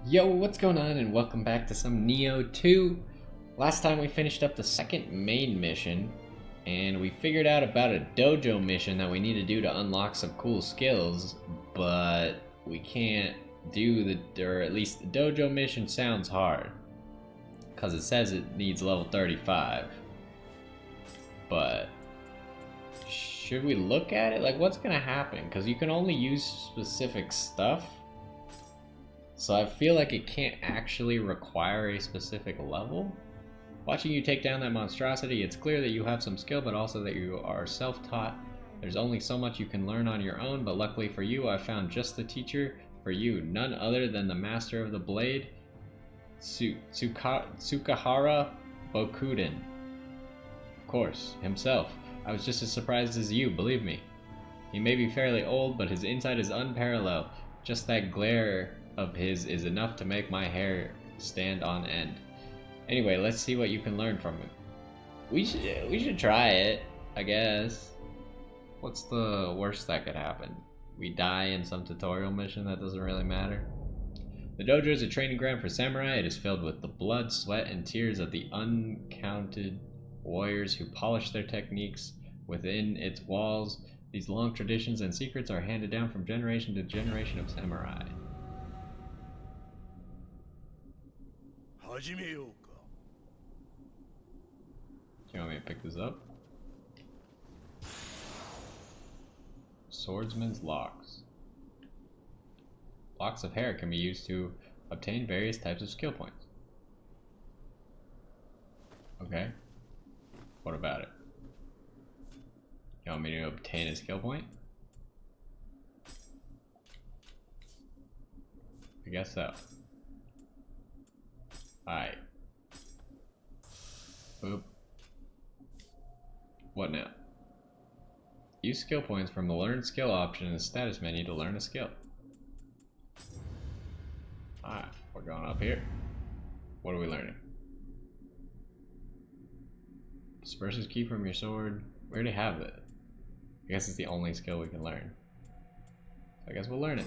Yo, what's going on, and welcome back to some Nioh 2. Last time we finished up the second main mission, and we figured out about a dojo mission that we need to do to unlock some cool skills, but we can't do or at least the dojo mission sounds hard, because it says it needs level 35. But should we look at it? Like, what's gonna happen? Because you can only use specific stuff. So I feel like it can't actually require a specific level. Watching you take down that monstrosity, it's clear that you have some skill, but also that you are self-taught. There's only so much you can learn on your own, but luckily for you, I found just the teacher for you. None other than the master of the blade, Tsukahara Bokuden. Of course, himself. I was just as surprised as you, believe me. He may be fairly old, but his insight is unparalleled. Just that glare of his is enough to make my hair stand on end. Anyway, let's see what you can learn from him. We should try it, I guess. What's the worst that could happen? We die in some tutorial mission that doesn't really matter. The dojo is a training ground for samurai. It is filled with the blood, sweat, and tears of the uncounted warriors who polish their techniques within its walls. These long traditions and secrets are handed down from generation to generation of samurai. Do you want me to pick this up? Swordsman's locks. Locks of hair can be used to obtain various types of skill points. Okay. What about it? You want me to obtain a skill point? I guess so. Alright. Boop. What now? Use skill points from the learn skill option in the status menu to learn a skill. Alright, we're going up here. What are we learning? Disperses key from your sword. We already have it. I guess it's the only skill we can learn. So I guess we'll learn it.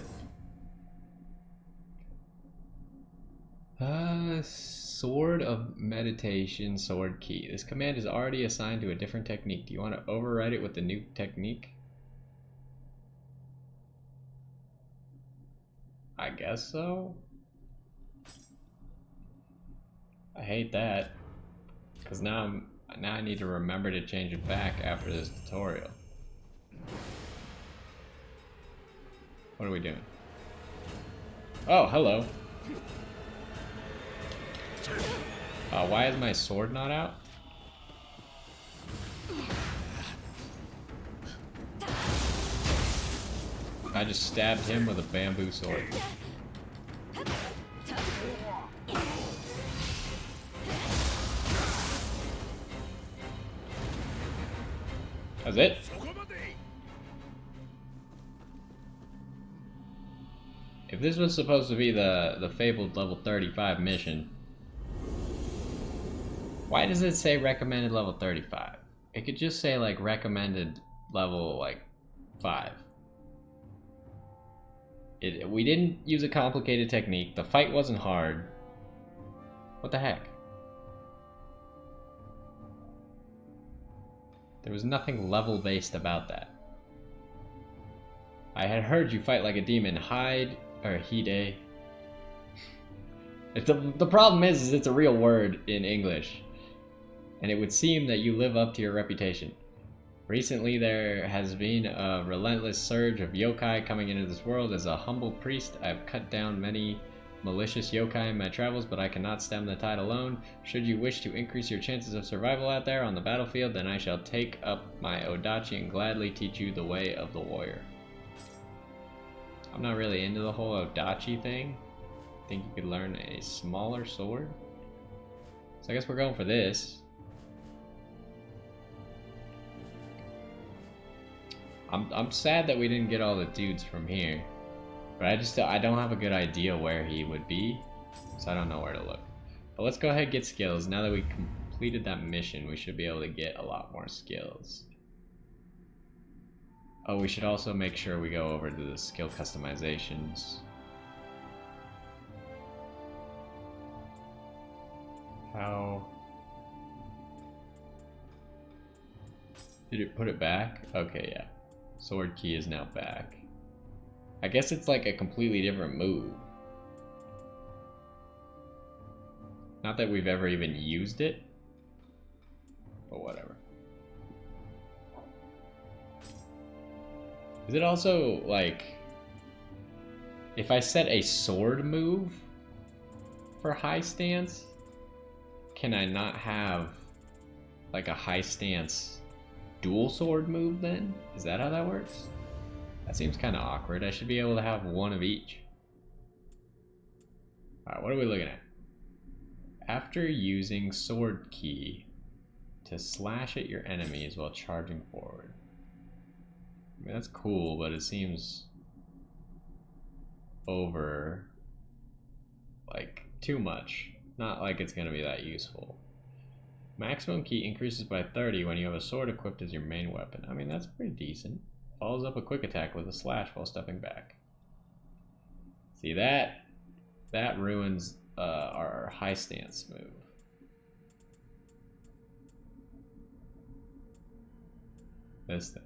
Sword of Meditation, sword key. This command is already assigned to a different technique. Do you want to override it with the new technique? I guess so. I hate that, because now I need to remember to change it back after this tutorial. What are we doing? Oh, hello. Why is my sword not out? I just stabbed him with a bamboo sword. That's it? If this was supposed to be the fabled level 35 mission, why does it say recommended level 35? It could just say like recommended level like 5. We didn't use a complicated technique. The fight wasn't hard. What the heck? There was nothing level based about that. I had heard you fight like a demon. Hide or Hide. The problem is it's a real word in English. And it would seem that you live up to your reputation. Recently there has been a relentless surge of yokai coming into this world. As a humble priest, I've cut down many malicious yokai in my travels, but I cannot stem the tide alone. Should you wish to increase your chances of survival out there on the battlefield, then I shall take up my odachi and gladly teach you the way of the warrior. I'm not really into the whole odachi thing. I think you could learn a smaller sword. So I guess we're going for this. I'm sad that we didn't get all the dudes from here, but I don't have a good idea where he would be, so I don't know where to look. But let's go ahead and get skills. Now that we completed that mission, we should be able to get a lot more skills. Oh, we should also make sure we go over to the skill customizations. How... Did it put it back? Okay, yeah. Sword key is now back. I guess it's like a completely different move. Not that we've ever even used it, but whatever. Is it also like, if I set a sword move for high stance, can I not have like a high stance dual sword move then? Is that how that works? That seems kind of awkward. I should be able to have one of each. Alright, what are we looking at? After using sword key to slash at your enemies while charging forward. I mean, that's cool, but it seems over, like, too much. Not like it's gonna be that useful. Maximum key increases by 30 when you have a sword equipped as your main weapon. I mean, that's pretty decent. Follows up a quick attack with a slash while stepping back. See, that ruins our high stance move. This thing.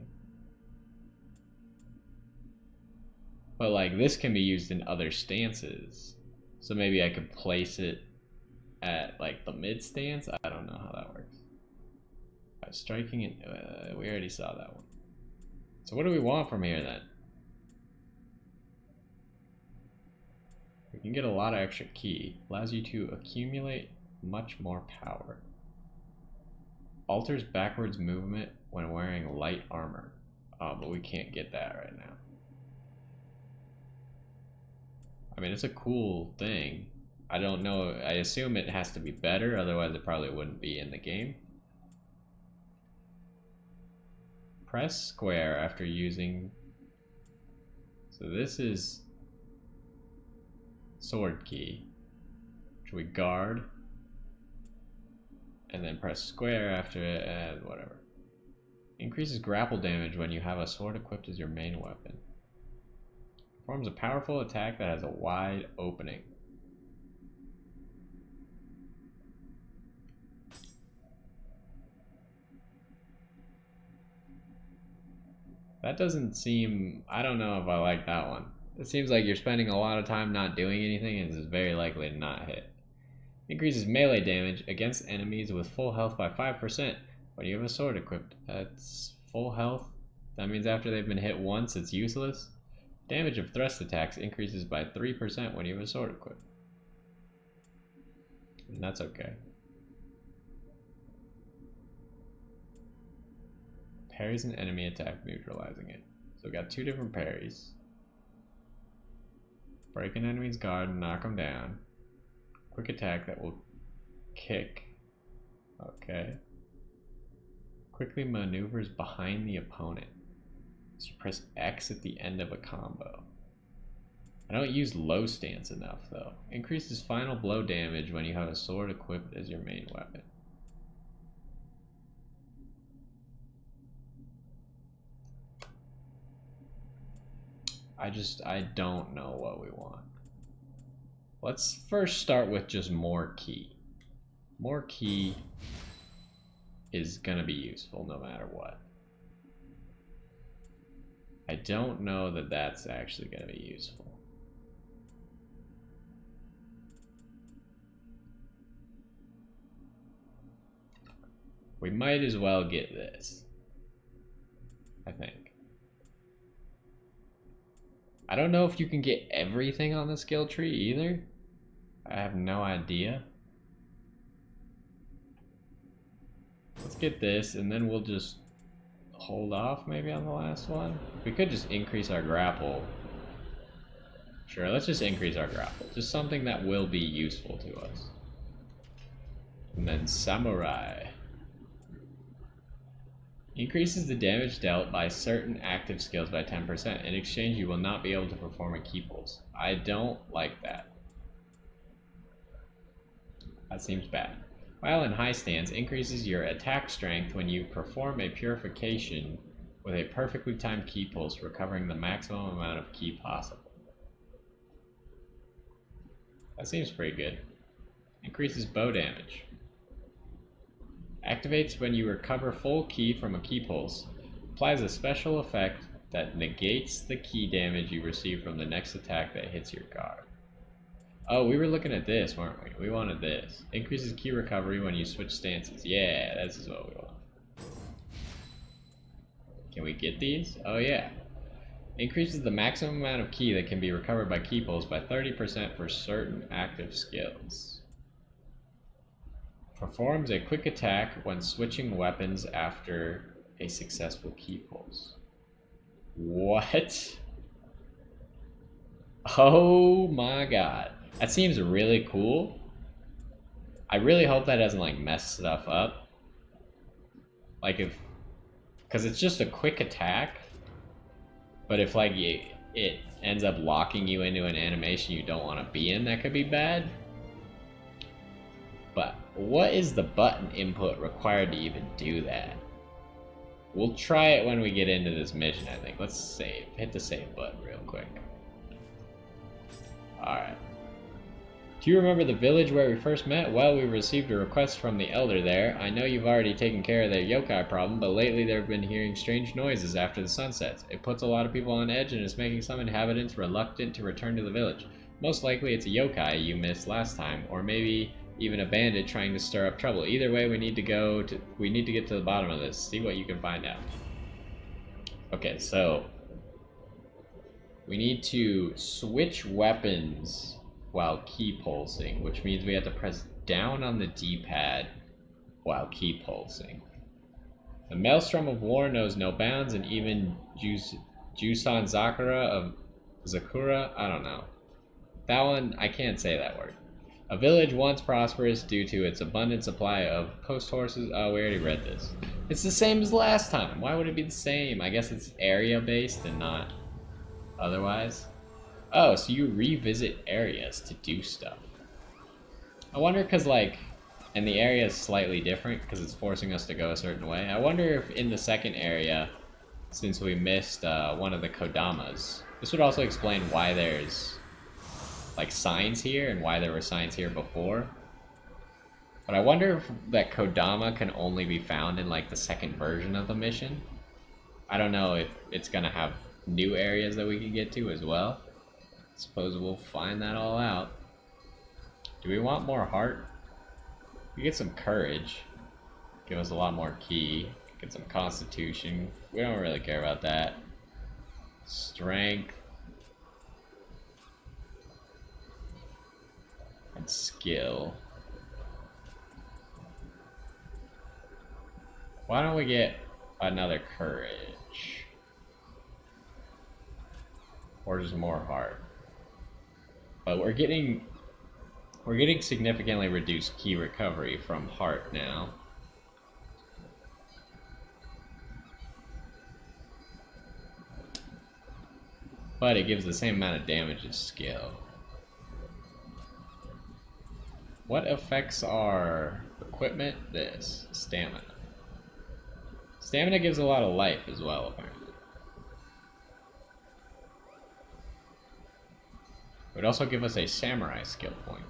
But like, this can be used in other stances. So maybe I could place it at like the mid stance. I don't know how that works. Striking it, we already saw that one. So what do we want from here then? We can get a lot of extra ki. Allows you to accumulate much more power. Alters backwards movement when wearing light armor. Oh, but we can't get that right now. I mean, it's a cool thing. I don't know, I assume it has to be better, otherwise it probably wouldn't be in the game. Press square after using... So this is sword key, which we guard, and then press square after it, and whatever. Increases grapple damage when you have a sword equipped as your main weapon. Performs a powerful attack that has a wide opening. That doesn't seem... I don't know if I like that one. It seems like you're spending a lot of time not doing anything and is very likely to not hit. Increases melee damage against enemies with full health by 5% when you have a sword equipped. That's full health. That means after they've been hit once, it's useless. Damage of thrust attacks increases by 3% when you have a sword equipped. And that's okay. Parries an enemy attack, neutralizing it. So we got two different parries. Break an enemy's guard and knock them down. Quick attack that will kick. Okay. Quickly maneuvers behind the opponent. So you press X at the end of a combo. I don't use low stance enough though. Increases final blow damage when you have a sword equipped as your main weapon. I don't know what we want. Let's first start with just more ki. More ki is gonna be useful no matter what. I don't know that that's actually gonna be useful. We might as well get this, I think. I don't know if you can get everything on the skill tree either. I have no idea. Let's get this and then we'll just hold off maybe on the last one. We could just increase our grapple. Sure, let's just increase our grapple. Just something that will be useful to us. And then samurai. Increases the damage dealt by certain active skills by 10%. In exchange, you will not be able to perform a ki pulse. I don't like that. That seems bad. While in high stance, increases your attack strength when you perform a purification with a perfectly timed ki pulse, recovering the maximum amount of ki possible. That seems pretty good. Increases bow damage. activates when you recover full ki from a ki pulse. Applies a special effect that negates the ki damage you receive from the next attack that hits your guard. Oh, we were looking at this, weren't we? We wanted this. Increases ki recovery when you switch stances. Yeah, this is what we want. Can we get these? Oh yeah. Increases the maximum amount of ki that can be recovered by ki pulls by 30% for certain active skills. Performs a quick attack when switching weapons after a successful ki pulse. What? Oh my god. That seems really cool. I really hope that doesn't like mess stuff up. Like if... because it's just a quick attack. But if like it ends up locking you into an animation you don't want to be in, that could be bad. But what is the button input required to even do that? We'll try it when we get into this mission, I think. Let's save. Hit the save button real quick. Alright. Do you remember the village where we first met? Well, we received a request from the elder there. I know you've already taken care of their yokai problem, but lately they've been hearing strange noises after the sun sets. It puts a lot of people on edge and is making some inhabitants reluctant to return to the village. Most likely it's a yokai you missed last time, or maybe even a bandit trying to stir up trouble. Either way, we need to get to the bottom of this. See what you can find out. Okay, so we need to switch weapons while ki pulsing, which means we have to press down on the D-pad while ki pulsing. The Maelstrom of War knows no bounds, and even Jusan Zakura, I don't know. That one, I can't say that word. A village once prosperous due to its abundant supply of post horses. Oh, we already read this. It's the same as last time. Why would it be the same? I guess it's area based and not otherwise. Oh, so you revisit areas to do stuff. I wonder because like, and the area is slightly different because it's forcing us to go a certain way. I wonder if in the second area, since we missed one of the Kodamas, this would also explain why there's like signs here and why there were signs here before. But I wonder if that Kodama can only be found in like the second version of the mission. I don't know if it's gonna have new areas that we can get to as well. Suppose we'll find that all out. Do we want more heart? We get some courage. Give us a lot more ki. Get some constitution. We don't really care about that. Strength. And skill. Why don't we get another courage? Or just more heart? But we're getting significantly reduced ki recovery from heart now. But it gives the same amount of damage as skill. What affects our equipment? This. Stamina. Stamina gives a lot of life as well, apparently. It would also give us a samurai skill point.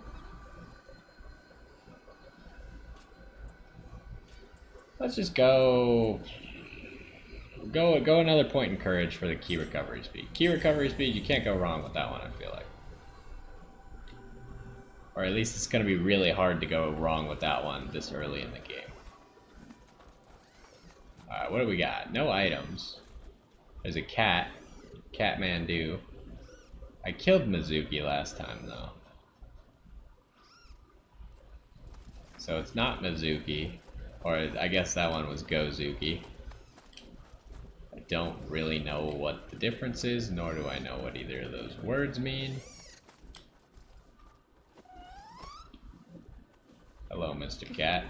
Let's just go another point in courage for the ki recovery speed. Ki recovery speed, you can't go wrong with that one, I feel like. Or at least it's going to be really hard to go wrong with that one this early in the game. Alright, what do we got? No items. There's a cat. Catmandu. I killed Mizuki last time, though. So it's not Mizuki. Or I guess that one was Gozuki. I don't really know what the difference is, nor do I know what either of those words mean. Hello, Mr. Cat.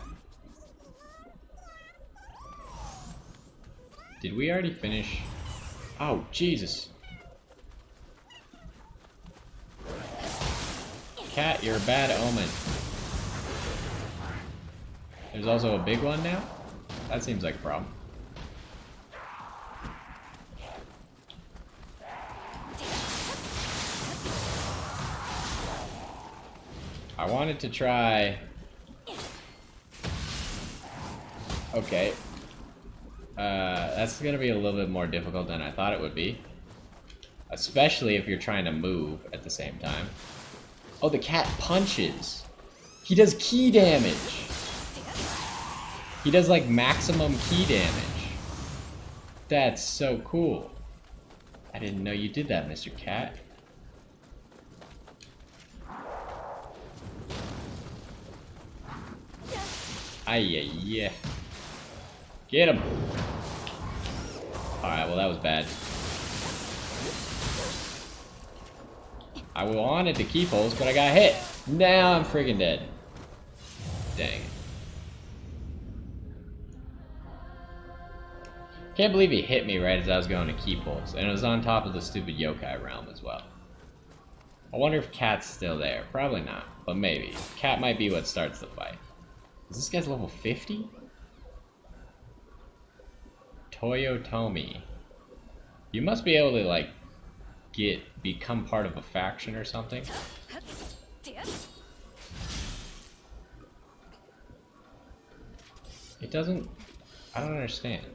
Did we already finish? Oh, Jesus. Cat, you're a bad omen. There's also a big one now? That seems like a problem. I wanted to try Okay. That's gonna be a little bit more difficult than I thought it would be. Especially if you're trying to move at the same time. Oh, the cat punches. He does key damage. He does like maximum key damage. That's so cool. I didn't know you did that, Mr. Cat. Yeah. Get him. Alright, well that was bad. I wanted to keep holes, but I got hit. Now I'm freaking dead. Dang it. Can't believe he hit me right as I was going to keep holes. And it was on top of the stupid yokai realm as well. I wonder if Cat's still there. Probably not, but maybe. Cat might be what starts the fight. Is this guy's level 50? Toyotomi. You must be able to, like, become part of a faction or something. It doesn't... I don't understand.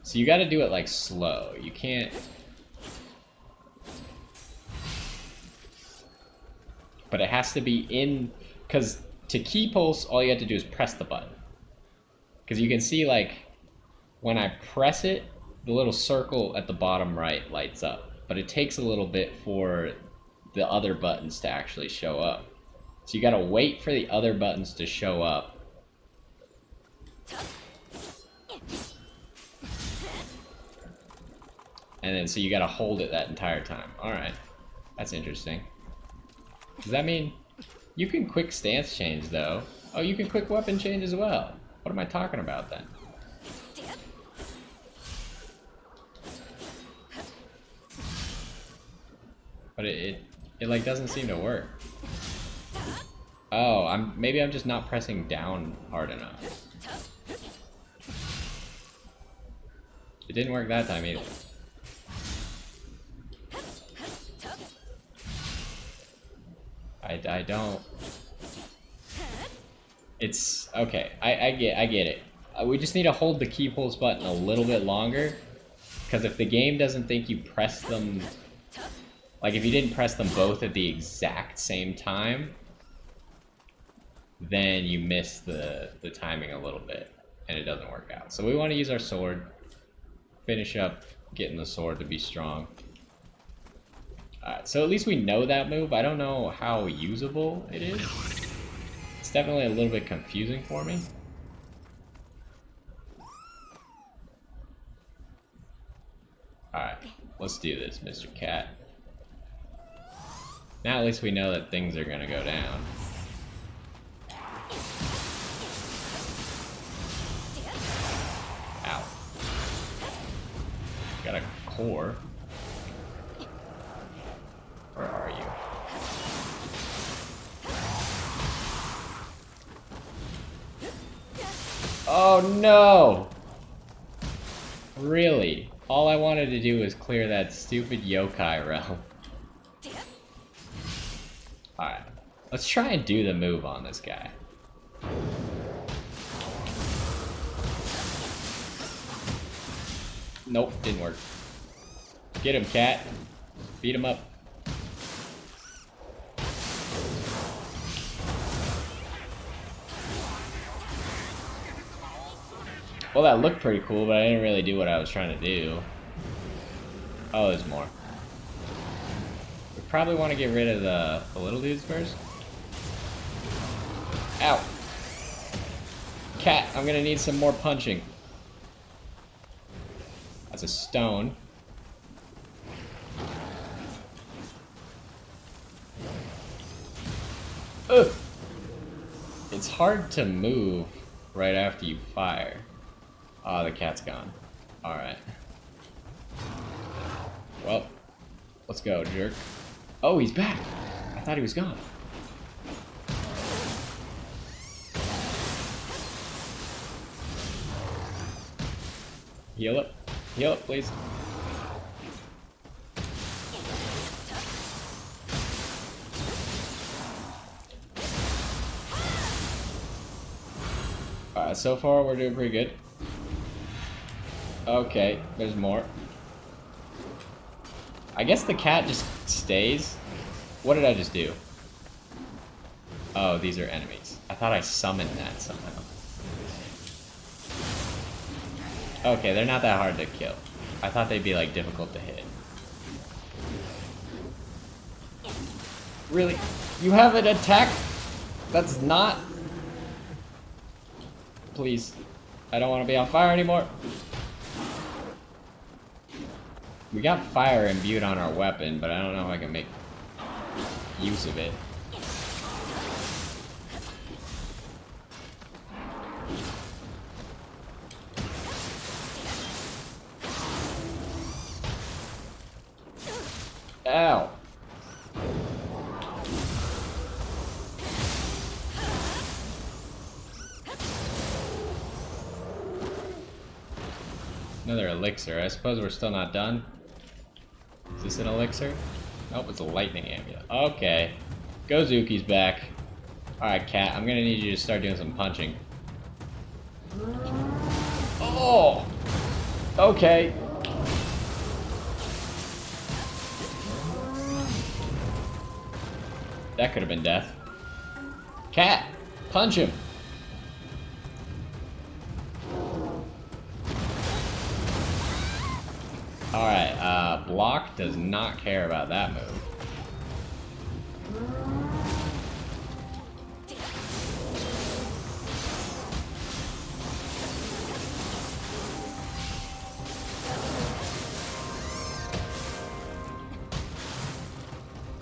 So you gotta do it, like, slow. You can't... But it has to be in... Because to key pulse, all you have to do is press the button. Because you can see, like, when I press it, the little circle at the bottom right lights up. But it takes a little bit for the other buttons to actually show up. So you gotta wait for the other buttons to show up. And then, so you gotta hold it that entire time. Alright. That's interesting. Does that mean... You can quick stance change, though. Oh, you can quick weapon change as well. What am I talking about, then? But it like, doesn't seem to work. Oh, maybe I'm just not pressing down hard enough. It didn't work that time, either. I don't... It's... Okay, I get it. We just need to hold the key pulse button a little bit longer. Because if the game doesn't think you press them... Like, if you didn't press them both at the exact same time, then you miss the timing a little bit, and it doesn't work out. So we want to use our sword, finish up getting the sword to be strong. Alright, so at least we know that move. I don't know how usable it is. It's definitely a little bit confusing for me. Alright, let's do this, Mr. Cat. Now at least we know that things are gonna go down. Ow. Got a core. Where are you? Oh no! Really? All I wanted to do was clear that stupid yokai realm. Alright. Let's try and do the move on this guy. Nope, didn't work. Get him, cat. Beat him up. Well, that looked pretty cool, but I didn't really do what I was trying to do. Oh, there's more. We probably want to get rid of the little dudes first. Ow. Cat, I'm gonna need some more punching. That's a stone. Ugh. It's hard to move right after you fire. Ah, the cat's gone. Alright. Well, let's go, jerk. Oh, he's back! I thought he was gone. Heal up. Heal up, please. So far we're doing pretty good. Okay, there's more. I guess the cat just stays. What did I just do? Oh, these are enemies. I thought I summoned that somehow. Okay, they're not that hard to kill. I thought they'd be like difficult to hit. Really? You have an attack? That's not... Please. I don't want to be on fire anymore. We got fire imbued on our weapon, but I don't know if I can make use of it. Ow. Another elixir. I suppose we're still not done. Is this an elixir? Nope, it's a lightning amulet. Okay. Gozuki's back. Alright, cat, I'm gonna need you to start doing some punching. Oh! Okay. That could have been death. Cat! Punch him! Alright, block does not care about that move.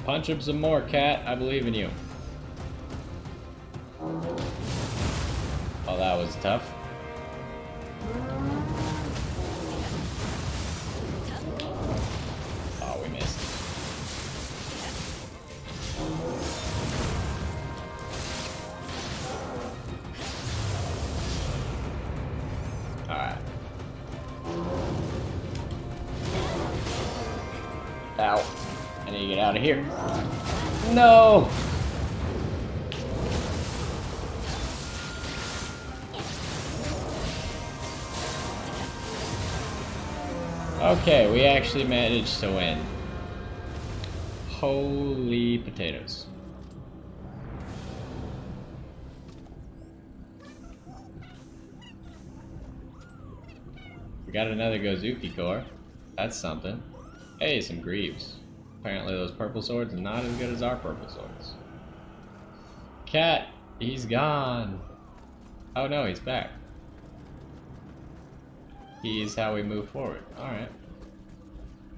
Punch him some more, cat. I believe in you. Oh, that was tough. Oh, we missed. Alright. Ow. I need to get out of here. No! Okay, we actually managed to win. Holy potatoes. We got another Gozuki core. That's something. Hey, some greaves. Apparently those purple swords are not as good as our purple swords. Cat, he's gone. Oh no, he's back. He's how we move forward. Alright.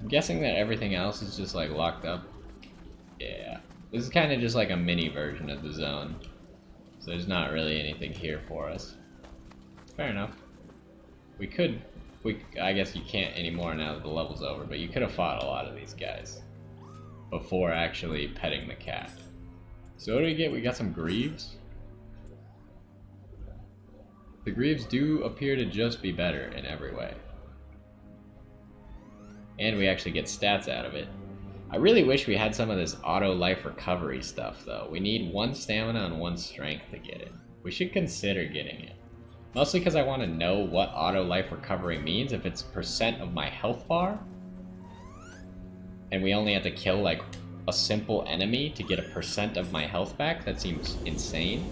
I'm guessing that everything else is just like locked up. Yeah. This is kind of just like a mini version of the zone. So there's not really anything here for us. Fair enough. I guess you can't anymore now that the level's over, but you could have fought a lot of these guys before actually petting the cat. So what do we get? We got some greaves. The greaves do appear to just be better in every way. And we actually get stats out of it. I really wish we had some of this auto life recovery stuff though. We need 1 stamina and 1 strength to get it. We should consider getting it. Mostly because I want to know what auto life recovery means, if it's percent of my health bar. And we only have to kill like a simple enemy to get a percent of my health back. That seems insane.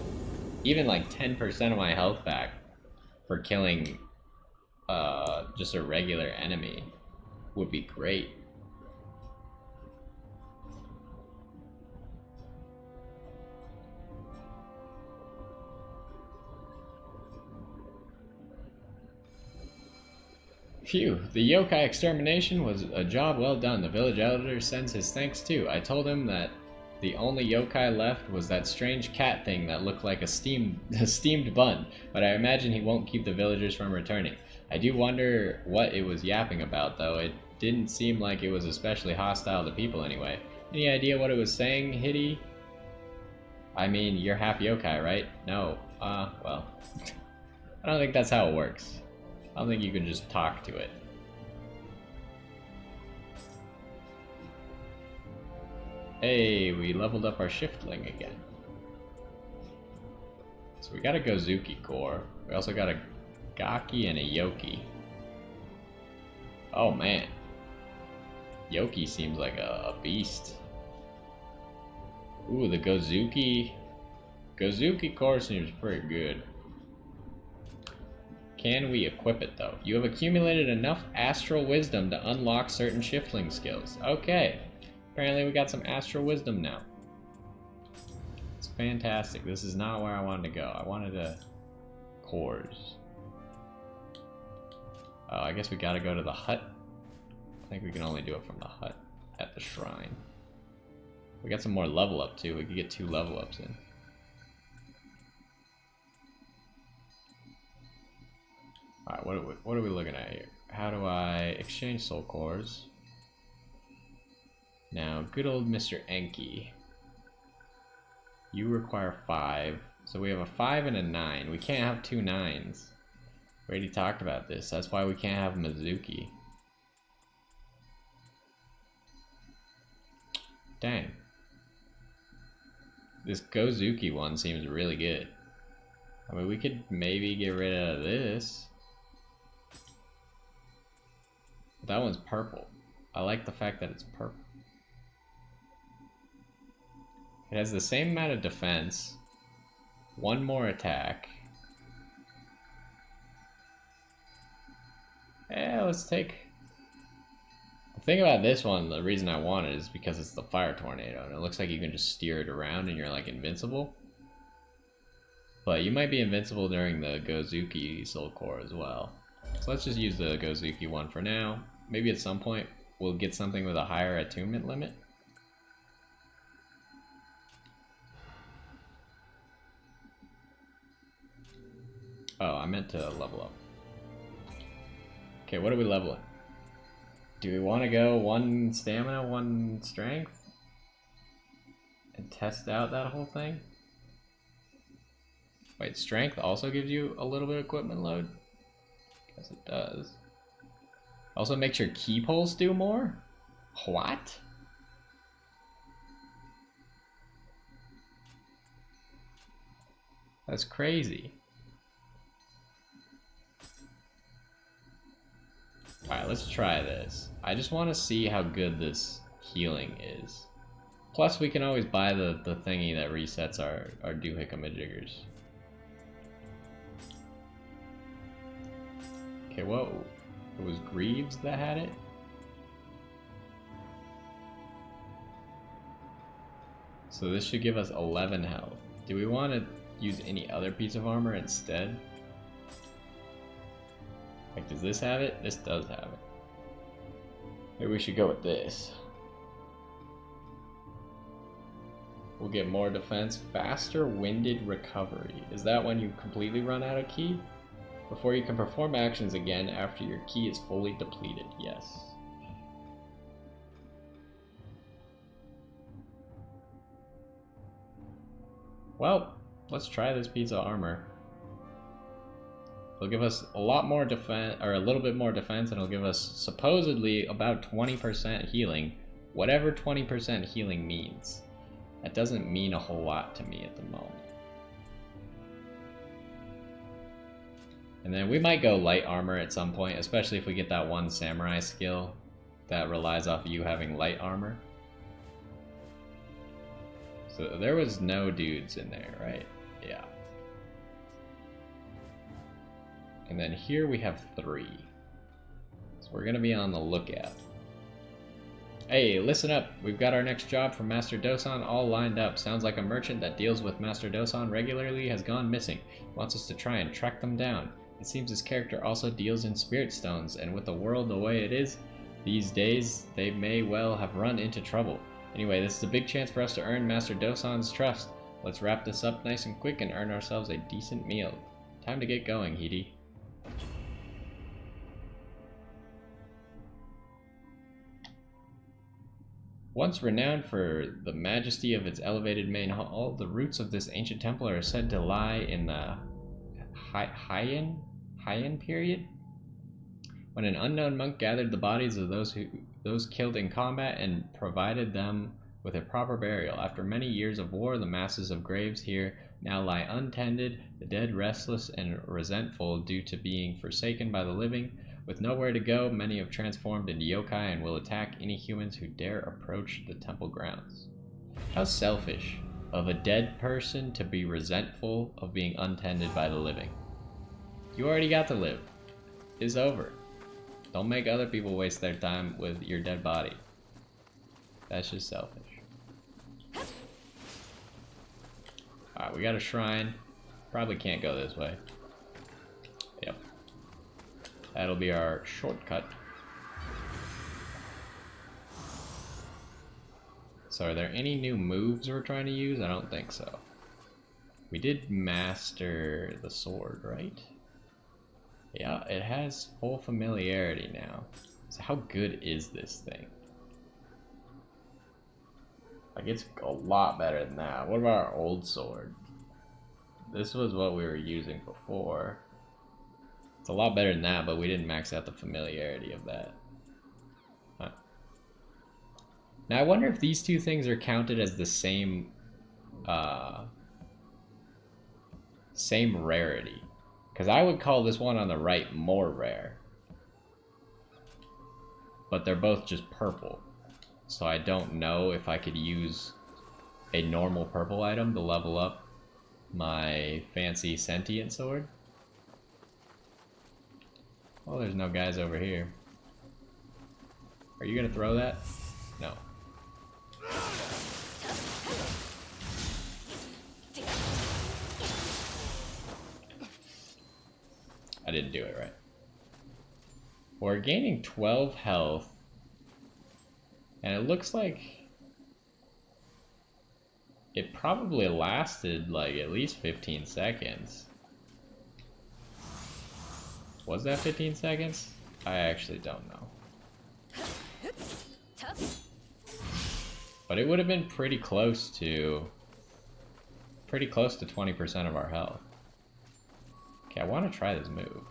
Even like 10% of my health back for killing just a regular enemy would be great. Phew, the yokai extermination was a job well done. The village elder sends his thanks too. I told him that the only yokai left was that strange cat thing that looked like a steamed bun, but I imagine he won't keep the villagers from returning. I do wonder what it was yapping about, though. It didn't seem like it was especially hostile to people anyway. Any idea what it was saying, Hitty? I mean, you're half yokai, right? No. Well. I don't think that's how it works. I don't think you can just talk to it. Hey, we leveled up our shiftling again. So we got a Gozuki core. We also got a Gaki and a Yoki. Oh man. Yoki seems like a beast. Ooh, the Gozuki. Gozuki core seems pretty good. Can we equip it though? You have accumulated enough astral wisdom to unlock certain shifting skills. Okay. Apparently we got some astral wisdom now. It's fantastic. This is not where I wanted to go. I wanted to cores. Oh, I guess we gotta go to the hut. I think we can only do it from the hut at the shrine. We got some more level up too. We could get 2 level ups in. Alright, what are we looking at here? How do I exchange soul cores? Now, good old Mr. Enki. You require 5. So we have a 5 and a 9. We can't have 2 9s. We already talked about this. That's why we can't have Mizuki. Dang. This Gozuki one seems really good. I mean, we could maybe get rid of this. That one's purple. I like the fact that it's purple. It has the same amount of defense. 1 more attack. Yeah, let's take... The thing about this one, the reason I want it is because it's the fire tornado, and it looks like you can just steer it around and you're like invincible. But you might be invincible during the Gozuki soul core as well. So let's just use the Gozuki one for now. Maybe at some point we'll get something with a higher attunement limit. Oh, I meant to level up. Okay, what are we leveling? Do we want to go 1 stamina, 1 strength? And test out that whole thing? Wait, strength also gives you a little bit of equipment load? Guess it does. Also makes your key pulls do more? What? That's crazy. Alright, let's try this. I just want to see how good this healing is. Plus, we can always buy the thingy that resets our doohickamajigers. Okay, whoa. It was Greaves that had it? So this should give us 11 health. Do we want to use any other piece of armor instead? Like, does this have it? This does have it. Maybe we should go with this. We'll get more defense, faster winded recovery. Is that when you completely run out of ki? Before you can perform actions again after your ki is fully depleted, yes. Well, let's try this piece of armor. It'll give us a lot more defense, or a little bit more defense, and it'll give us supposedly about 20% healing, whatever 20% healing means. That doesn't mean a whole lot to me at the moment. And then we might go light armor at some point, especially if we get that one samurai skill that relies off of you having light armor. So there was no dudes in there, right? Yeah. And then here we have 3. So we're gonna be on the lookout. Hey, listen up. We've got our next job from Master Dosan all lined up. Sounds like a merchant that deals with Master Dosan regularly has gone missing. Wants us to try and track them down. It seems his character also deals in spirit stones, and with the world the way it is these days, they may well have run into trouble. Anyway, this is a big chance for us to earn Master Dosan's trust. Let's wrap this up nice and quick and earn ourselves a decent meal. Time to get going, Hidi. Once renowned for the majesty of its elevated main hall, the roots of this ancient temple are said to lie in the Heian period, when an unknown monk gathered the bodies of those killed in combat and provided them with a proper burial. After many years of war, the masses of graves here now lie untended, the dead restless and resentful due to being forsaken by the living. With nowhere to go, many have transformed into yokai and will attack any humans who dare approach the temple grounds. How selfish of a dead person to be resentful of being untended by the living. You already got to live. It's over. Don't make other people waste their time with your dead body. That's just selfish. Alright, we got a shrine. Probably can't go this way. Yep. That'll be our shortcut. So are there any new moves we're trying to use? I don't think so. We did master the sword, right? Yeah, it has full familiarity now. So how good is this thing? Like, it's a lot better than that. What about our old sword? This was what we were using before. It's a lot better than that, but we didn't max out the familiarity of that. Huh. Now I wonder if these two things are counted as the same same rarity. Because I would call this one on the right more rare. But they're both just purple. So I don't know if I could use a normal purple item to level up my fancy sentient sword. Oh, there's no guys over here. Are you gonna throw that? No. I didn't do it right. We're gaining 12 health. And it looks like it probably lasted like at least 15 seconds. Was that 15 seconds? I actually don't know. But it would have been pretty close to 20% of our health. Okay, I want to try this move.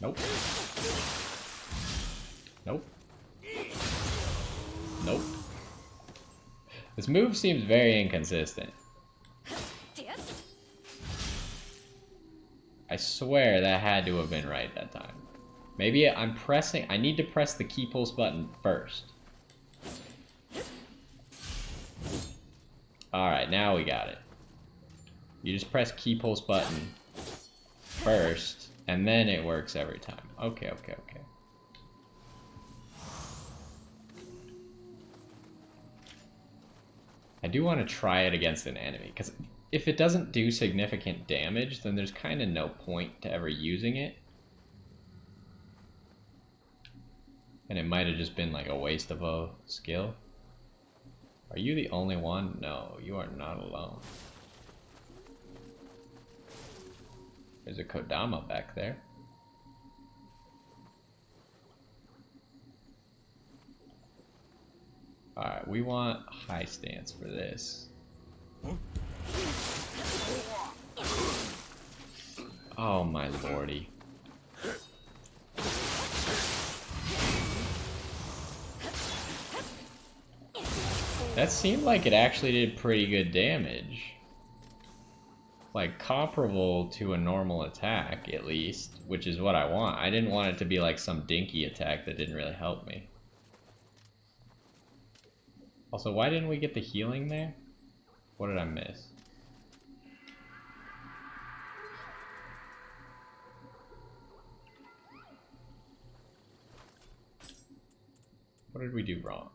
Nope. Nope. Nope. This move seems very inconsistent. I swear that had to have been right that time. Maybe I'm pressing... I need to press the key pulse button first. Alright, now we got it. You just press key pulse button first, and then it works every time. Okay. I do want to try it against an enemy, because if it doesn't do significant damage, then there's kind of no point to ever using it. And it might have just been like a waste of a skill. Are you the only one? No, you are not alone. There's a Kodama back there. Alright, we want high stance for this. Oh my lordy. That seemed like it actually did pretty good damage. Like, comparable to a normal attack, at least, which is what I want. I didn't want it to be like some dinky attack that didn't really help me. Also, why didn't we get the healing there? What did I miss? What did we do wrong?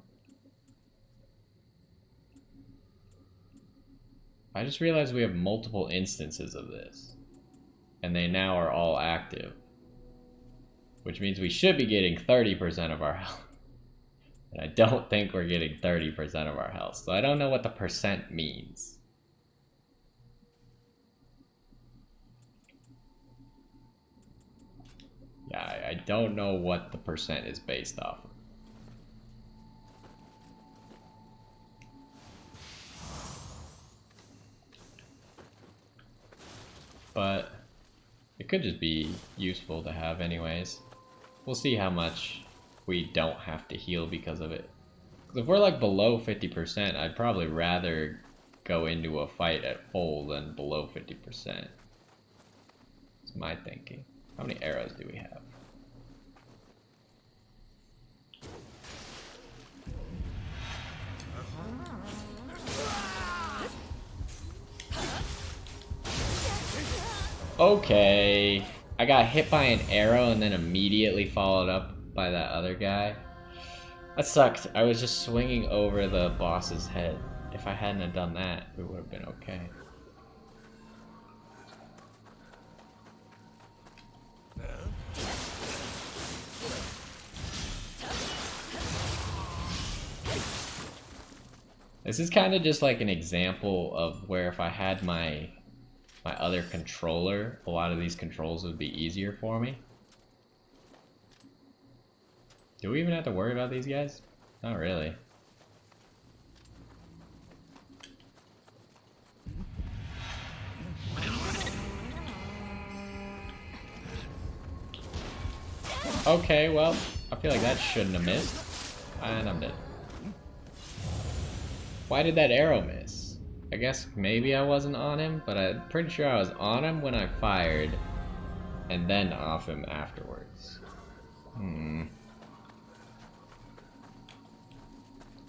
I just realized we have multiple instances of this. And they now are all active. Which means we should be getting 30% of our health. And I don't think we're getting 30% of our health. So I don't know what the percent means. Yeah, I don't know what the percent is based off of. But it could just be useful to have anyways. We'll see how much we don't have to heal because of it. If we're like below 50%, I'd probably rather go into a fight at full than below 50%. That's my thinking. How many arrows do we have? Okay. I got hit by an arrow and then immediately followed up by that other guy. That sucked. I was just swinging over the boss's head. If I hadn't have done that, it would have been okay. This is kind of just like an example of where if I had my other controller, a lot of these controls would be easier for me. Do we even have to worry about these guys? Not really. Okay, well, I feel like that shouldn't have missed. And I'm dead. Why did that arrow miss? I guess maybe I wasn't on him, but I'm pretty sure I was on him when I fired, and then off him afterwards.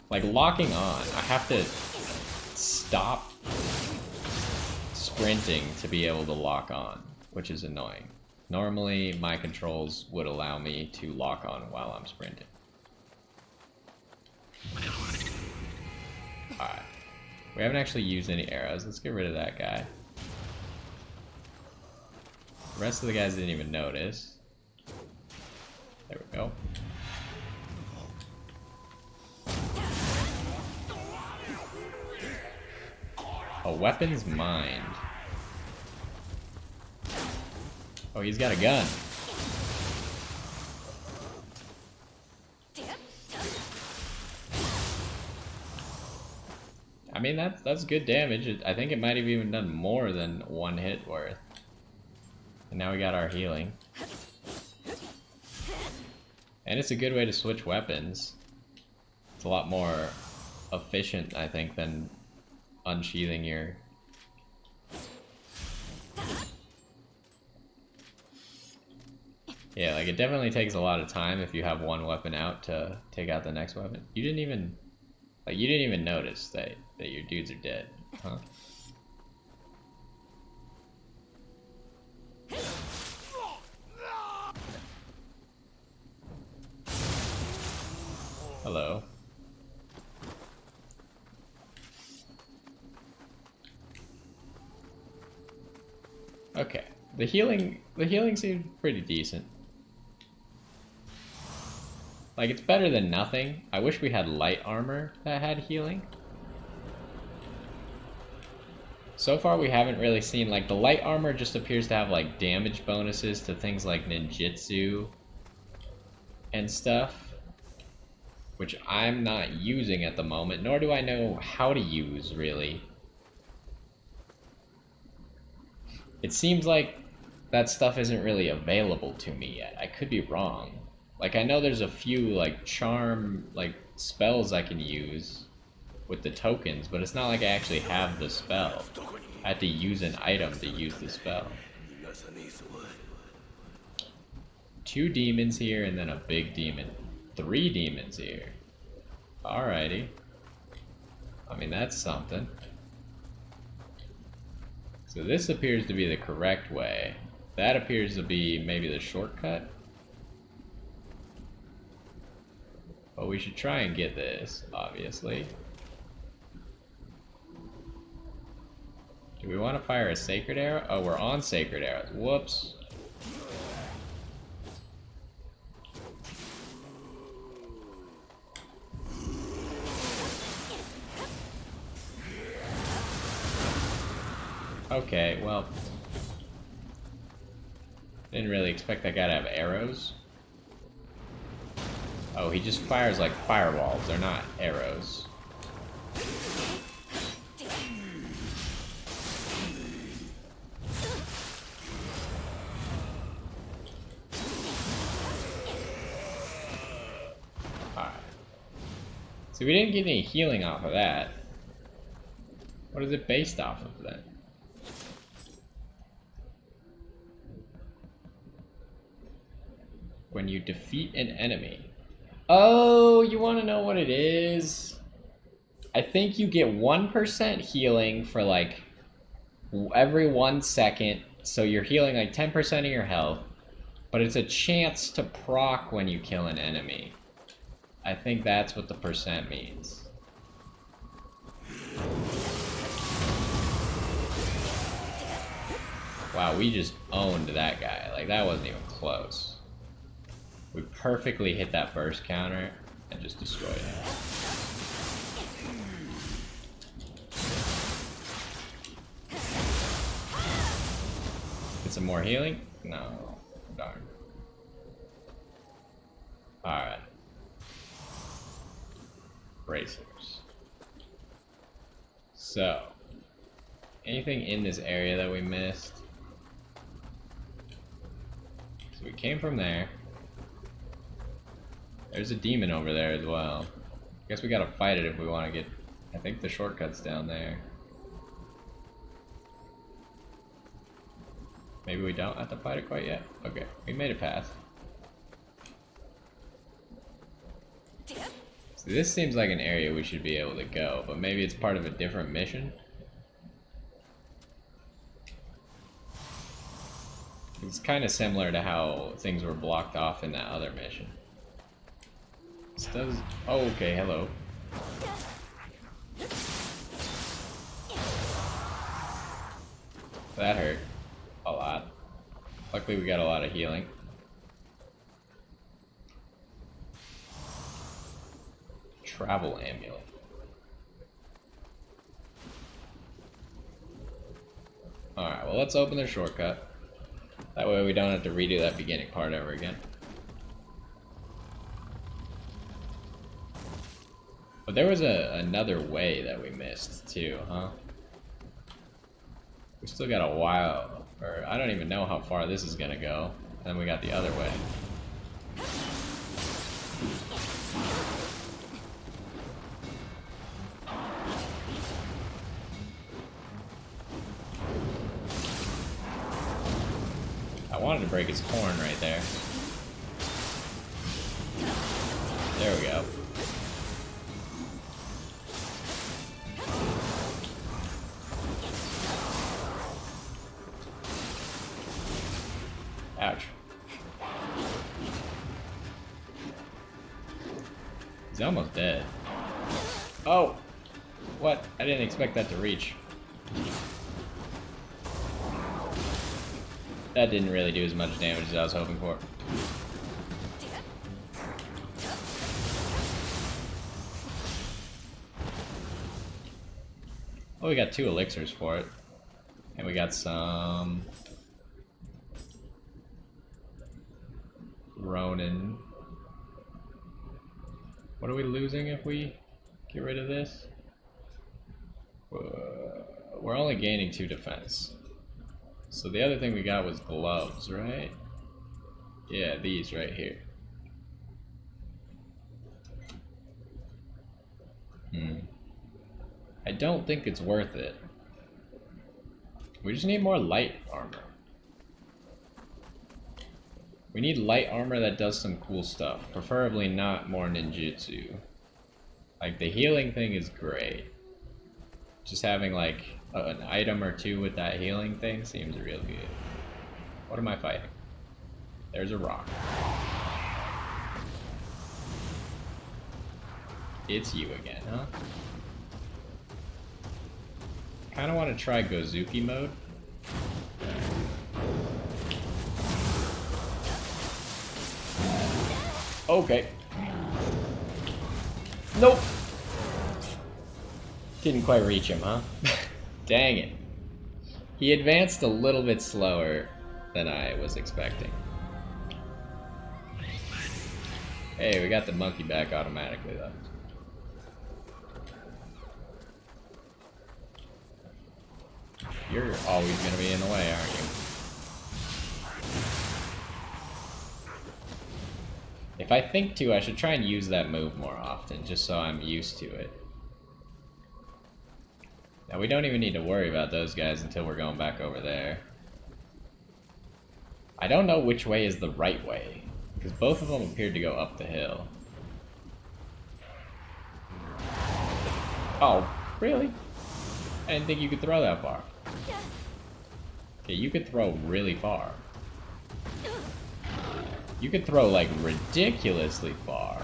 Like locking on, I have to stop sprinting to be able to lock on, which is annoying. Normally, my controls would allow me to lock on while I'm sprinting. Alright. We haven't actually used any arrows. Let's get rid of that guy. The rest of the guys didn't even notice. There we go. A weapon's mind. Oh, he's got a gun. I mean, that's good damage. I think it might have even done more than one hit worth. And now we got our healing. And it's a good way to switch weapons. It's a lot more efficient, I think, than unsheathing your... Yeah, like it definitely takes a lot of time if you have one weapon out to take out the next weapon. You didn't even... Like, you didn't even notice that your dudes are dead, huh? Hello. Okay. The healing seemed pretty decent. Like, it's better than nothing. I wish we had light armor that had healing. So far we haven't really seen, like, the light armor just appears to have, like, damage bonuses to things like ninjutsu and stuff, which I'm not using at the moment, nor do I know how to use, really. It seems like that stuff isn't really available to me yet. I could be wrong. Like, I know there's a few, like, charm, like, spells I can use with the tokens, but it's not like I actually have the spell. I have to use an item to use the spell. 2 demons here, and then a big demon. 3 demons here. Alrighty. I mean, that's something. So this appears to be the correct way. That appears to be maybe the shortcut. But we should try and get this, obviously. Do we want to fire a sacred arrow? Oh, we're on sacred arrows. Whoops. Okay, well. Didn't really expect that guy to have arrows. Oh, he just fires like fireballs. They're not arrows. Alright. So we didn't get any healing off of that. What is it based off of then? When you defeat an enemy. Oh, you want to know what it is? I think you get 1% healing for like every 1 second. So you're healing like 10% of your health. But it's a chance to proc when you kill an enemy. I think that's what the percent means. Wow, we just owned that guy. Like, that wasn't even close. We perfectly hit that burst counter and just destroyed him. Get some more healing? No. Darn. Alright. Bracers. So, anything in this area that we missed? So we came from there. There's a demon over there as well. Guess we gotta fight it if we want to get... I think the shortcut's down there. Maybe we don't have to fight it quite yet? Okay, we made it past. So this seems like an area we should be able to go, but maybe it's part of a different mission? It's kind of similar to how things were blocked off in that other mission. This does... Oh, okay, hello. That hurt. A lot. Luckily we got a lot of healing. Travel amulet. Alright, well let's open the shortcut. That way we don't have to redo that beginning part ever again. But there was another way that we missed too, huh? We still got a while, or I don't even know how far this is gonna go. And then we got the other way. I wanted to break his horn right there. There we go. Ouch. He's almost dead. Oh! What? I didn't expect that to reach. That didn't really do as much damage as I was hoping for. Oh, we got 2 elixirs for it. And we got some... Ronin. What are we losing if we get rid of this? We're only gaining 2 defense. So the other thing we got was gloves, right? Yeah, these right here. I don't think it's worth it. We just need more light armor. We need light armor that does some cool stuff. Preferably not more ninjutsu. Like, the healing thing is great. Just having, like, an item or 2 with that healing thing seems real good. What am I fighting? There's a rock. It's you again, huh? Kinda want to try Gozuki mode. Okay. Nope. Didn't quite reach him, huh? Dang it. He advanced a little bit slower than I was expecting. Hey, we got the monkey back automatically, though. You're always gonna be in the way, aren't you? If I think to, I should try and use that move more often, just so I'm used to it. Now, we don't even need to worry about those guys until we're going back over there. I don't know which way is the right way, because both of them appeared to go up the hill. Oh, really? I didn't think you could throw that far. Okay, you could throw really far. You could throw, like, ridiculously far.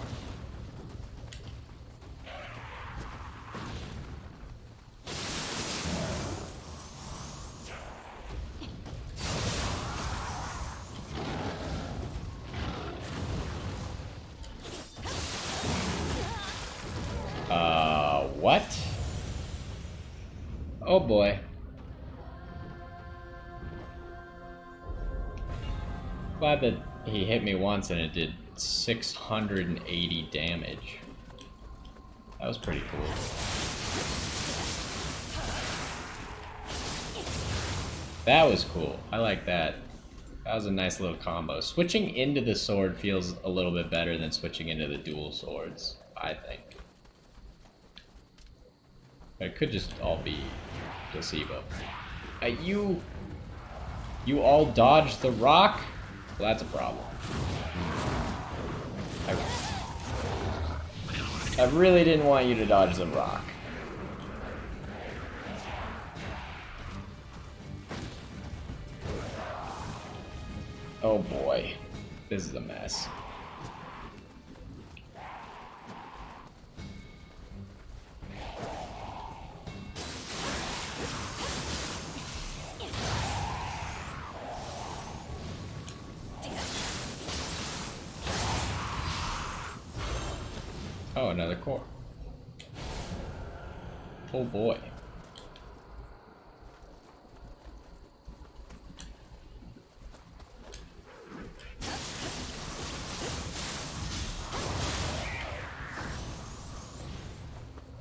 What? Oh boy. Glad that he hit me once and it did 680 damage. That was pretty cool. That was cool. I like that. That was a nice little combo. Switching into the sword feels a little bit better than switching into the dual swords, I think. But it could just all be placebo. You all dodged the rock? Well, that's a problem. I really didn't want you to dodge the rock. Oh boy, this is a mess. Oh, another core. Oh boy.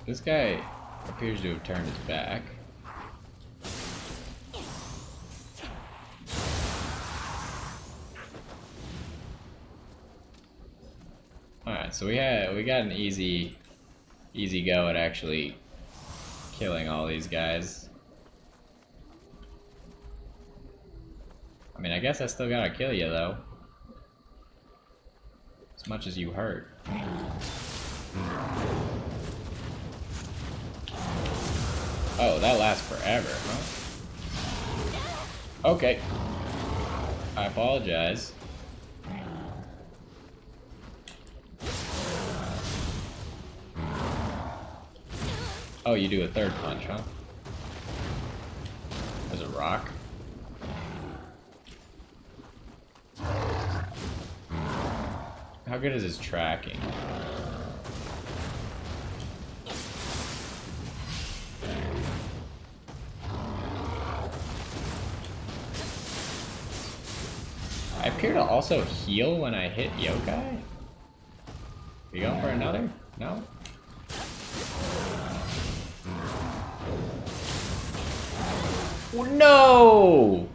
This guy appears to have turned his back. Alright, so we got an easy go at actually killing all these guys. I mean, I guess I still gotta kill you though. As much as you hurt. Oh, that lasts forever, huh? Okay. I apologize. Oh, you do a third punch, huh? There's a rock. How good is his tracking? I appear to also heal when I hit yokai? Are you going for another? No? No!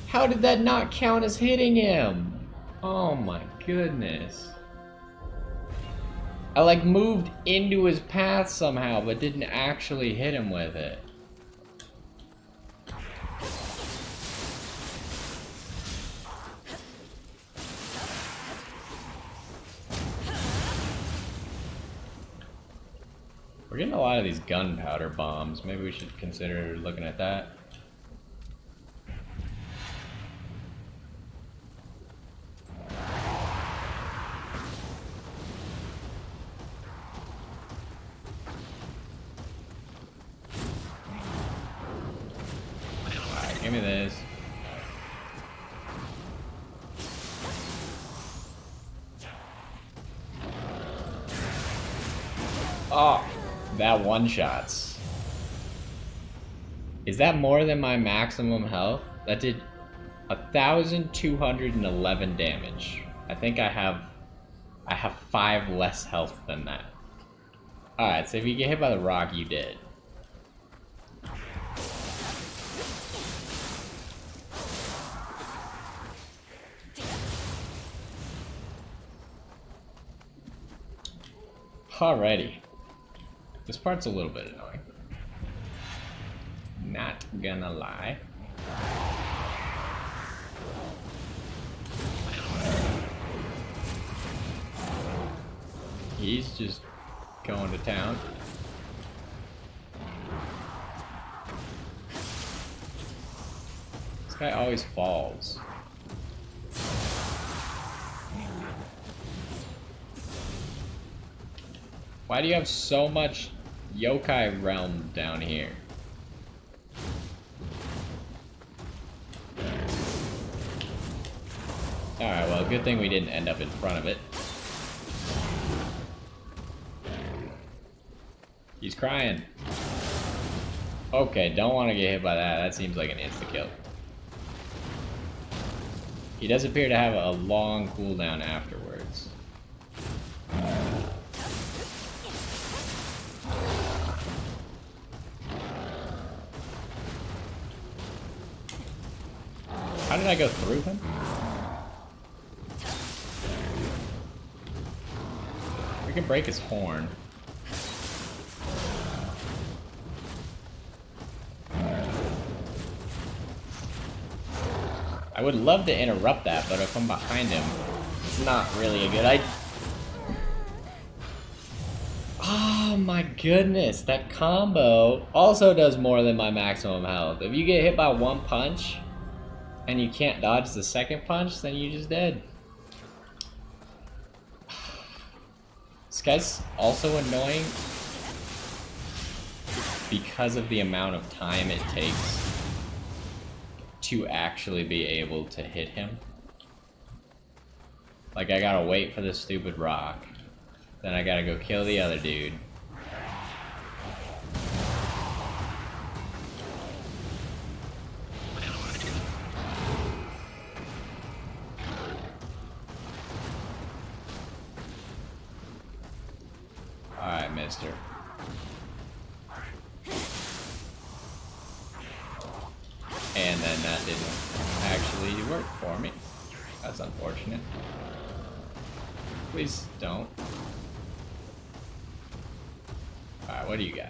How did that not count as hitting him? Oh my goodness. I like moved into his path somehow, but didn't actually hit him with it. We're getting a lot of these gunpowder bombs. Maybe we should consider looking at that. Alright, give me this. Oh! That one-shots. Is that more than my maximum health? That did 1,211 damage. I think I have 5 less health than that. Alright, so if you get hit by the rock, you did. Alrighty. This part's a little bit annoying. Not gonna lie. He's just going to town. This guy always falls. Why do you have so much yokai realm down here? Alright, well, good thing we didn't end up in front of it. He's crying. Okay, don't want to get hit by that. That seems like an insta-kill. He does appear to have a long cooldown afterwards. How did I go through him? We can break his horn. I would love to interrupt that, but if I'm behind him, it's not really a good idea. Oh my goodness, that combo also does more than my maximum health. If you get hit by one punch, and you can't dodge the second punch, then you're just dead. This guy's also annoying because of the amount of time it takes to actually be able to hit him. Like, I gotta wait for the stupid rock. Then I gotta go kill the other dude. Alright, mister. And then that didn't actually work for me. That's unfortunate. Please don't. Alright, what do you got?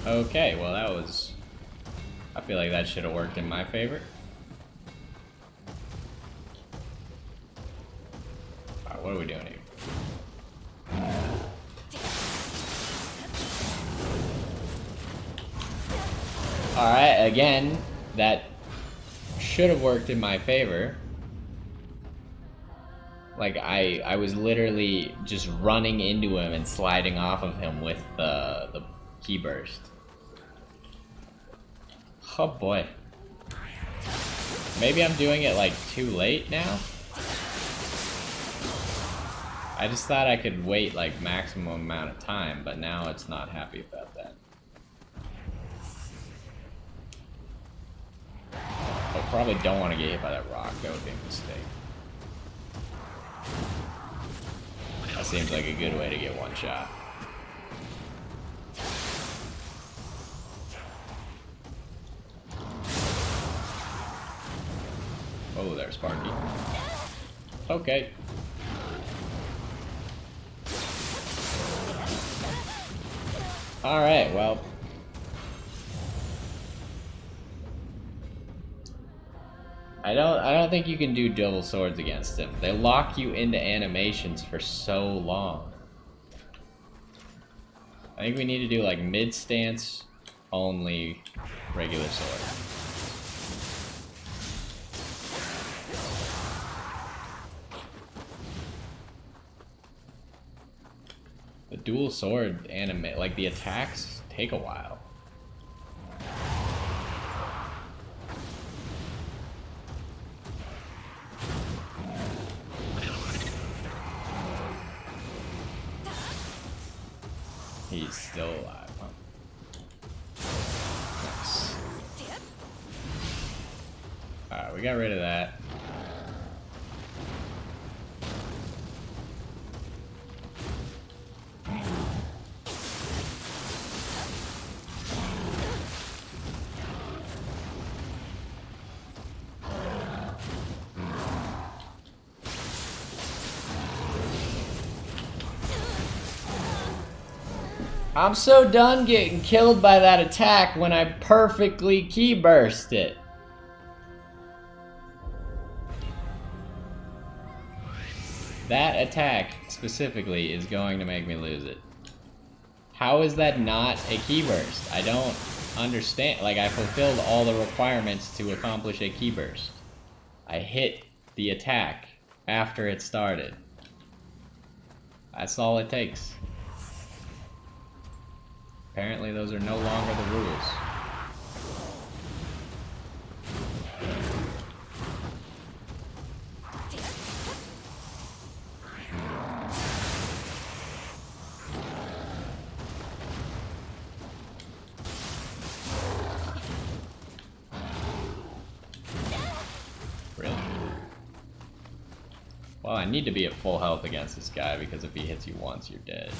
Okay, well that was... I feel like that should have worked in my favor. Alright, what are we doing here? Alright, again, that should have worked in my favor. Like, I was literally just running into him and sliding off of him with the key burst. Oh boy. Maybe I'm doing it like too late now? I just thought I could wait like maximum amount of time, but now it's not happy about that. I probably don't want to get hit by that rock, that would be a mistake. That seems like a good way to get one shot. Oh, there's Sparky. Okay. Alright, well. I don't think you can do double swords against him. They lock you into animations for so long. I think we need to do like mid stance only regular sword. The dual sword anime, like the attacks take a while. He's still alive, huh? Nice. Alright, we got rid of that. I'm so done getting killed by that attack when I perfectly key burst it. That attack specifically is going to make me lose it. How is that not a key burst? I don't understand. Like, I fulfilled all the requirements to accomplish a key burst. I hit the attack after it started. That's all it takes. Apparently those are no longer the rules. Really? Well, I need to be at full health against this guy because if he hits you once, you're dead.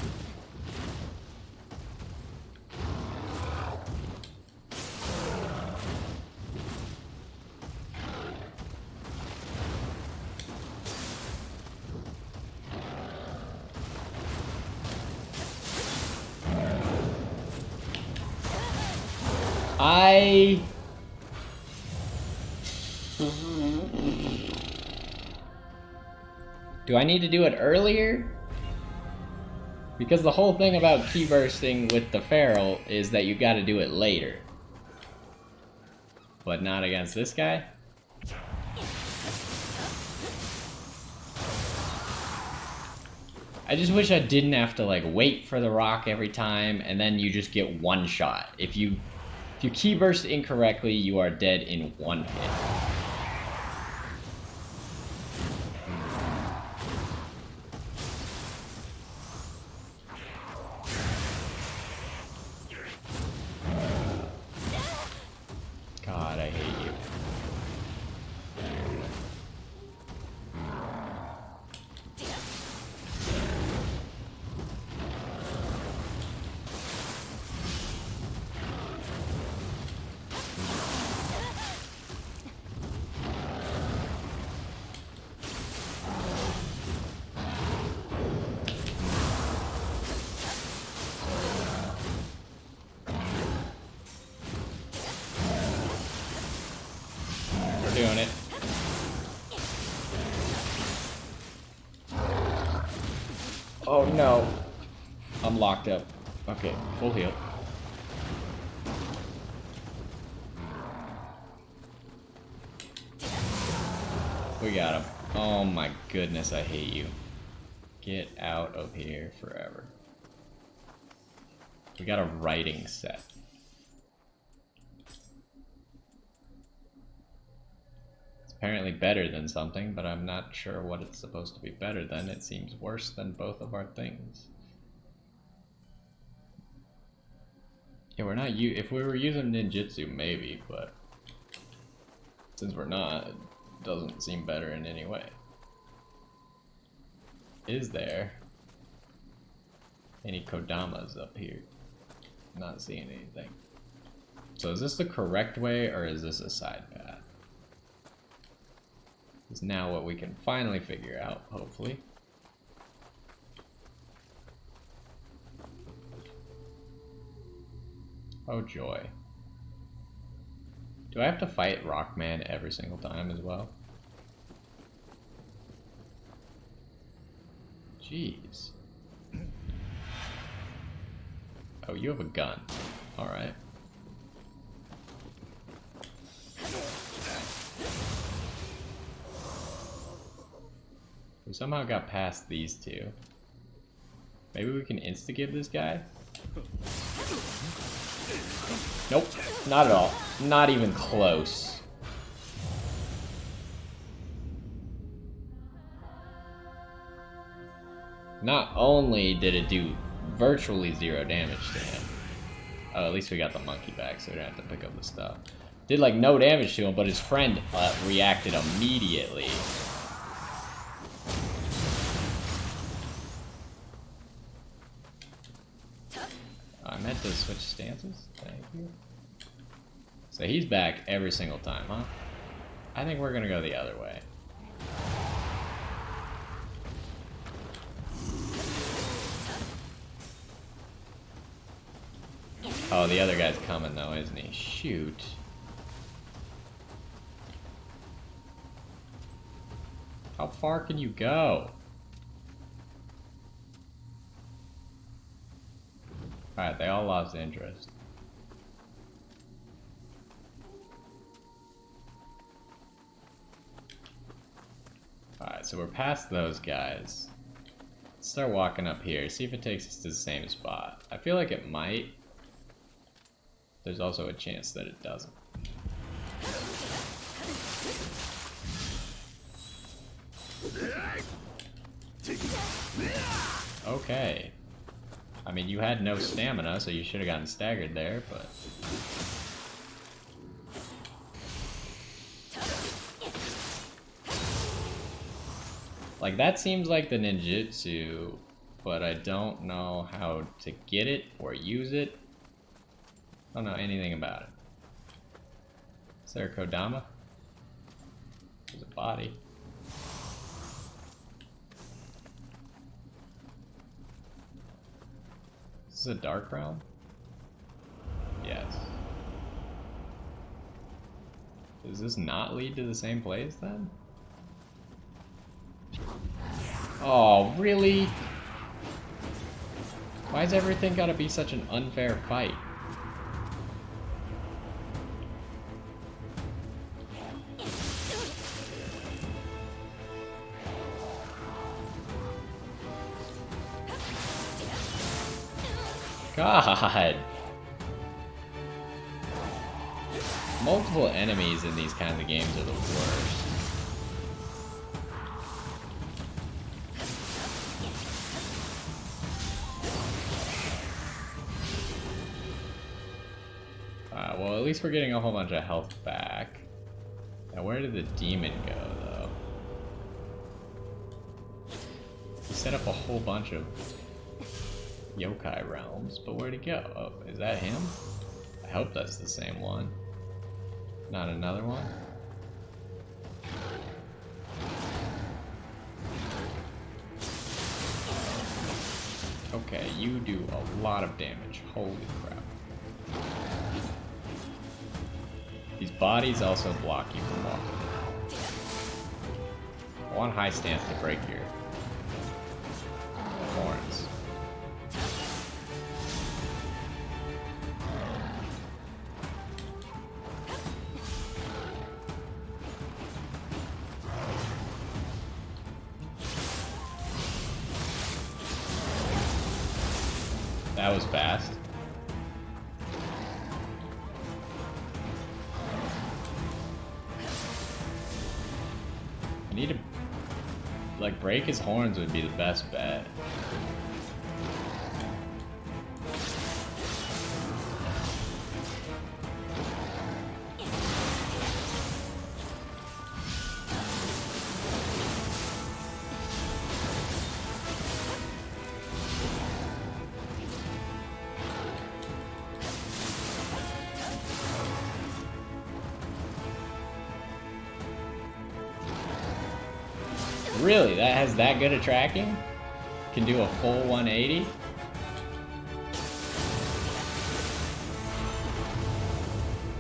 Do I need to do it earlier? Because the whole thing about key bursting with the feral is that you gotta do it later. But not against this guy? I just wish I didn't have to like wait for the rock every time and then you just get one shot. If you key burst incorrectly, you are dead in one hit. God, I hate you. Doing it. Oh no. I'm locked up. Okay, full heal. We got him. Oh my goodness, I hate you. Get out of here forever. We got a writing set. Apparently better than something, but I'm not sure what it's supposed to be better than. It seems worse than both of our things. Yeah, we're not if we were using ninjutsu, maybe, but since we're not, it doesn't seem better in any way. Is there any kodamas up here? Not seeing anything. So is this the correct way, or is this a side path? Is now what we can finally figure out, hopefully. Oh joy. Do I have to fight Rockman every single time as well? Jeez. Oh, you have a gun. Alright. We somehow got past these two. Maybe we can insta-give this guy? Nope, not at all. Not even close. Not only did it do virtually 0 damage to him. Oh, at least we got the monkey back, so we don't have to pick up the stuff. Did like no damage to him, but his friend reacted immediately. I meant to switch stances. Thank you. So he's back every single time, huh? I think we're gonna go the other way. Oh, the other guy's coming though, isn't he? Shoot. How far can you go? Alright, they all lost interest. Alright, so we're past those guys. Let's start walking up here, see if it takes us to the same spot. I feel like it might. There's also a chance that it doesn't. Okay. I mean, you had no stamina, so you should have gotten staggered there, but... Like, that seems like the ninjutsu, but I don't know how to get it or use it. I don't know anything about it. Is there a Kodama? There's a body. Is this a dark realm? Yes. Does this not lead to the same place then? Oh, really? Why's everything gotta be such an unfair fight? God! Multiple enemies in these kinds of games are the worst. Well, at least we're getting a whole bunch of health back. Now, where did the demon go, though? He set up a whole bunch of yokai realms, but where'd he go? Oh, is that him? I hope that's the same one. Not another one? Okay, you do a lot of damage. Holy crap. These bodies also block you from walking. I want high stance to break your horns. That was fast. I need to, like, break his horns would be the best bet. Really? That has that good at tracking? Can do a full 180?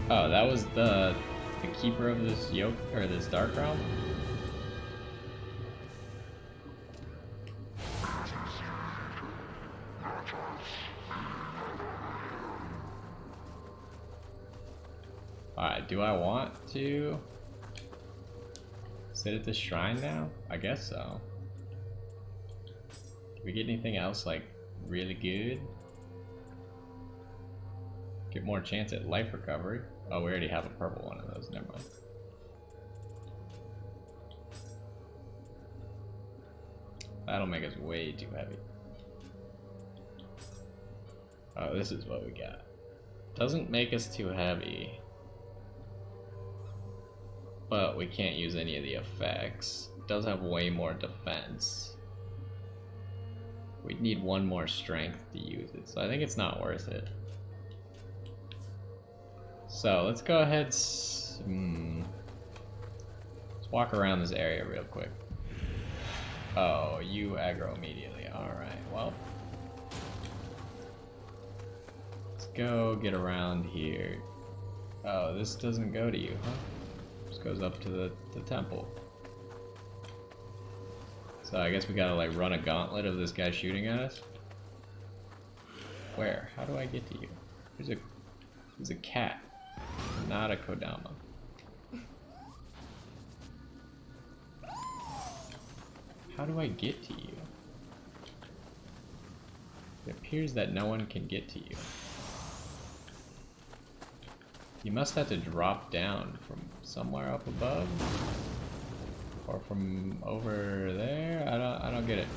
Oh, that was the keeper of this yoke, or this dark realm? Alright, do I want to sit at the shrine now? I guess so. Do we get anything else, like, really good? Get more chance at life recovery. Oh, we already have a purple one of those, never mind. That'll make us way too heavy. Oh, this is what we got. Doesn't make us too heavy. But we can't use any of the effects. It does have way more defense. We'd need one more strength to use it, so I think it's not worth it. So let's go ahead. Let's walk around this area real quick. Oh, you aggro immediately. Alright, well. Let's go get around here. Oh, this doesn't go to you, huh? This goes up to the temple. So I guess we gotta like run a gauntlet of this guy shooting at us. Where? How do I get to you? There's a cat, not a Kodama. How do I get to you? It appears that no one can get to you. You must have to drop down from somewhere up above, or from over there. I don't get it.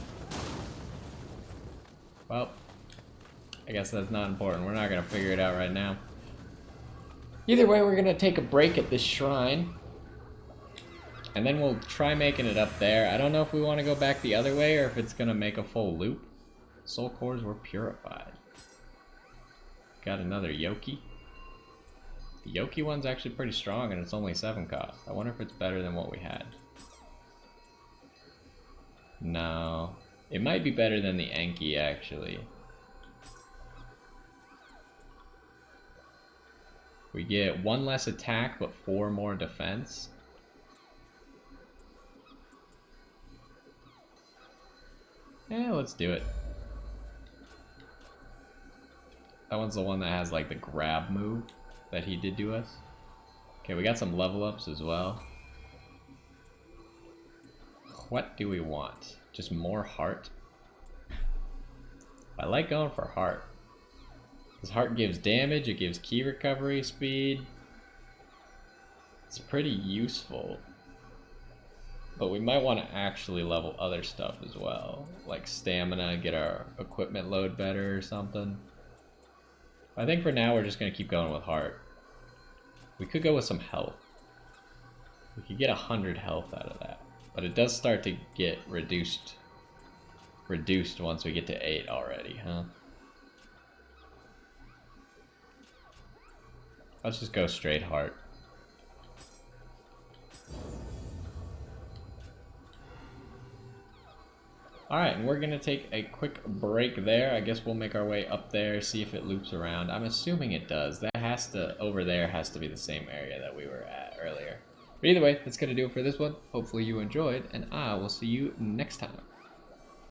Well, I guess that's not important. We're not gonna figure it out right now. Either way, we're gonna take a break at this shrine, and then we'll try making it up there. I don't know if we want to go back the other way or if it's gonna make a full loop. Soul cores were purified. Got another Yoki. The Yoki one's actually pretty strong and it's only 7 cost. I wonder if it's better than what we had. No. It might be better than the Enki actually. We get 1 less attack but 4 more defense. Yeah, let's do it. That one's the one that has like the grab move that he did to us. Okay, we got some level ups as well. What do we want? Just more heart? I like going for heart. This heart gives damage, it gives key recovery speed. It's pretty useful. But we might want to actually level other stuff as well. Like stamina, get our equipment load better or something. I think for now we're just going to keep going with heart. We could go with some health. We could get 100 health out of that. But it does start to get reduced once we get to 8 already, huh? Let's just go straight heart. Alright, and we're going to take a quick break there. I guess we'll make our way up there, see if it loops around. I'm assuming it does. That has to, over there has to be the same area that we were at earlier. But either way, that's going to do it for this one. Hopefully you enjoyed, and I will see you next time.